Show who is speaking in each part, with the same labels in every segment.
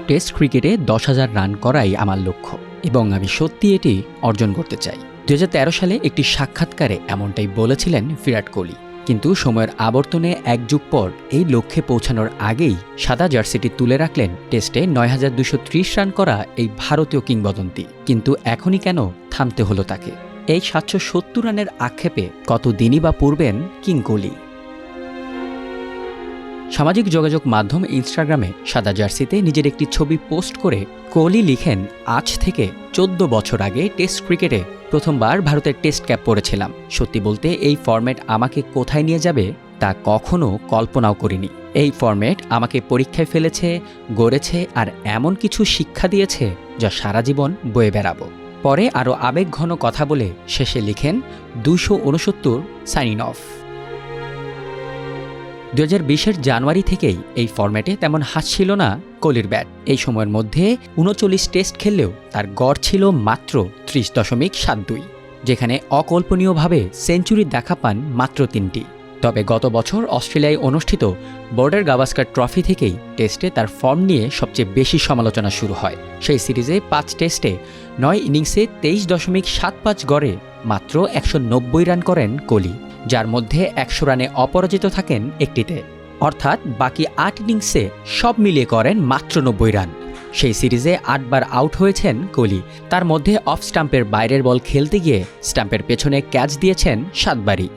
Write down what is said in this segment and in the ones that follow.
Speaker 1: Test ক্রিকেটে 10,000 run করাই আমার লক্ষ্য এবং আমি সত্যি এটি অর্জন করতে চাই। 2013 সালে একটি সাক্ষাৎকারে এমনটাই বলেছিলেন বিরাট কোহলি। কিন্তু সময়ের আবর্তনে এক যুগ পর এই লক্ষ্যে পৌঁছানোর আগেই সাদা জার্সিটি তুলে রাখলেন টেস্টে 9,230 রান করা এই ভারতীয় কিংবদন্তি। কিন্তু এখনই কেন থামতে হলো তাকে? এই 770 রানের আক্ষেপে কত দিনই বা পূর্বেন কিং কোহলি। সামাজিক যোগাযোগ মাধ্যম ইনস্টাগ্রামে সাদা জার্সিতে নিজের একটি ছবি পোস্ট করে কোহলি লিখেন, আজ থেকে 14 বছর আগে টেস্ট ক্রিকেটে প্রথমবার ভারতের টেস্ট ক্যাপ পরেছিলাম। সত্যি বলতে এই ফরম্যাট আমাকে কোথায় নিয়ে যাবে তা কখনো কল্পনাও করিনি। এই ফরম্যাট আমাকে পরীক্ষায় ফেলেছে, গড়েছে আর এমন কিছু শিক্ষা দিয়েছে যা সারা জীবন বয়ে বেড়াবো। পরে আরও আবেগঘন কথা বলে শেষে লিখেন 269 সাইন অফ। 2020-এর জানুয়ারি থেকেই এই ফরম্যাটে তেমন হাত ছিল না কোহলির ব্যাট। এই সময়ের মধ্যে 39 টেস্ট খেললেও তার গড় ছিল মাত্র 30.72, যেখানে অকল্পনীয়ভাবে সেঞ্চুরি দেখা পান মাত্র 3টি। তবে গত বছর অস্ট্রেলিয়ায় অনুষ্ঠিত বর্ডার গাভাস্কার ট্রফি থেকেই টেস্টে তার ফর্ম নিয়ে সবচেয়ে বেশি সমালোচনা শুরু হয়। সেই সিরিজে 5 টেস্টে 9 ইনিংসে 23.75 গড়ে মাত্র 190 রান করেন কোহলি, যার মধ্যে 100 রানে অপরাজিত থাকেন একটিতে। অর্থাৎ বাকি 8 ইনিংসে সব মিলিয়ে করেন মাত্র 90 রান। সেই সিরিজে 8 বার আউট হয়েছেন কোহলি, তার মধ্যে অফ স্টাম্পের বাইরের বল খেলতে গিয়ে স্টাম্পের পেছনে ক্যাচ দিয়েছেন 7 বারই।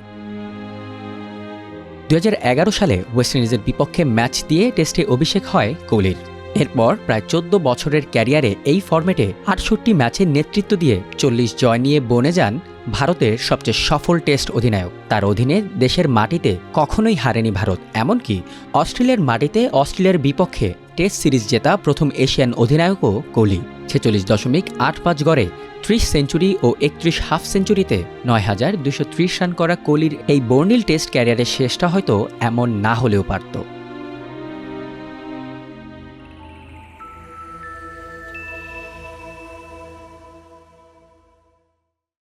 Speaker 1: 2011 সালে ওয়েস্ট ইন্ডিজের বিপক্ষে ম্যাচ দিয়ে টেস্টে অভিষেক হয় কোহলির। এরপর প্রায় 14 বছরের ক্যারিয়ারে এই ফরম্যাটে 68 ম্যাচের নেতৃত্ব দিয়ে 40 জয় নিয়ে বনে যান ভারতের সবচেয়ে সফল টেস্ট অধিনায়ক। তার অধীনে দেশের মাটিতে কখনোই হারেনি ভারত, এমনকি অস্ট্রেলিয়ার মাটিতে অস্ট্রেলিয়ার বিপক্ষে টেস্ট সিরিজ জেতা প্রথম এশিয়ান অধিনায়কও কোহলি। 46.85 গড়ে 30 সেঞ্চুরি ও 31 হাফ সেঞ্চুরিতে 9,230 রান করা কোহলির এই বর্ণিল টেস্ট ক্যারিয়ারের শেষটা হয়তো এমন না হলেও পারত।